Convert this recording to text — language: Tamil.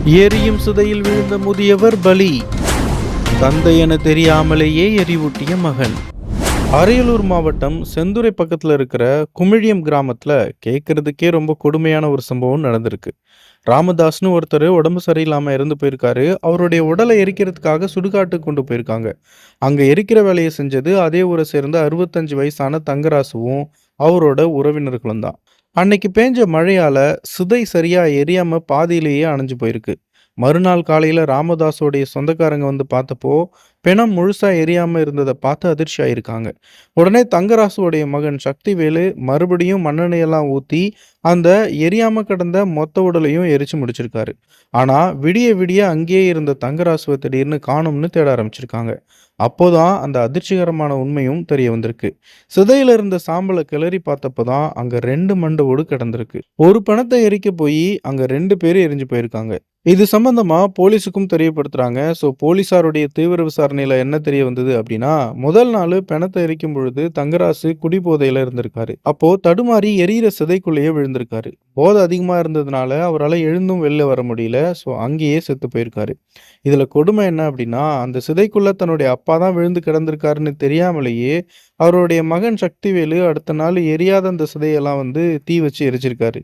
எரியும் சுதையில் விழுந்த முதியவர் பலி. தந்தை என தெரியாமலேயே எரிவூட்டிய மகன். அரியலூர் மாவட்டம் செந்துறை பக்கத்துல இருக்கிற குமிழியம் கிராமத்துல கேட்கறதுக்கே ரொம்ப கொடுமையான ஒரு சம்பவம் நடந்திருக்கு. ராமதாஸ்னு ஒருத்தர் உடம்பு சரியில்லாம இறந்து போயிருக்காரு. அவருடைய உடலை எரிக்கிறதுக்காக சுடுகாட்டுக்கு கொண்டு போயிருக்காங்க. அங்க எரிக்கிற வேலையை செஞ்சது அதே ஊரை சேர்ந்த 65 வயசான தங்கராசுவும் அவரோட உறவினர்களும் தான். அன்னைக்கு பேஞ்ச மழையால சிதை சரியா எரியாம பாதியிலேயே அணைஞ்சு போயிருக்கு. மறுநாள் காலையில ராமதாஸோடைய சொந்தக்காரங்க வந்து பார்த்தப்போ, பிணம் முழுசா எரியாம இருந்தத பார்த்து அதிர்ச்சி ஆயிருக்காங்க. உடனே தங்கராசுவோடைய மகன் சக்திவேலு மறுபடியும் மண்ணெண்ணெயெல்லாம் ஊத்தி, அந்த எரியாம கிடந்த மொத்த உடலையும் எரிச்சு முடிச்சிருக்காரு. ஆனா, விடிய விடிய அங்கேயே இருந்த தங்கராசுவ திடீர்னு காணோம்னு தேட ஆரம்பிச்சிருக்காங்க. அப்போதான் அந்த அதிர்ச்சிகரமான உண்மையும் தெரிய வந்திருக்கு. சிதையில இருந்த சாம்பல கிளறி பார்த்தப்ப தான் அங்க 2 மண்ட ஓடு கிடந்திருக்கு. ஒரு பிணத்த எரிக்க போயி அங்க 2 பேரு எரிஞ்சு போயிருக்காங்க. இது சம்பந்தமா போலீஸுக்கும் தெரியப்படுத்துறாங்க. போலீஸாருடைய தீவிர விசாரணையில என்ன தெரிய வந்தது அப்படின்னா, முதல் நாளு பிணத்த எரிக்கும் பொழுது தங்கராசு குடிபோதையில இருந்திருக்காரு. அப்போ தடுமாறி எரியிற சிதைக்குள்ளேயே விழுந்திருக்காரு. போதை அதிகமா இருந்ததுனால அவரால எழுந்தும் வெளில வர முடியல. அங்கேயே செத்து போயிருக்காரு. இதுல கொடுமை என்ன அப்படின்னா, அந்த சிதைக்குள்ள தன்னுடைய அப்பா தான் விழுந்து கிடந்திருக்காருன்னு தெரியாமலேயே அவருடைய மகன் சக்திவேலு அடுத்த நாள் எரியாத அந்த சிதையெல்லாம் வந்து தீ வச்சு எரிச்சிருக்காரு.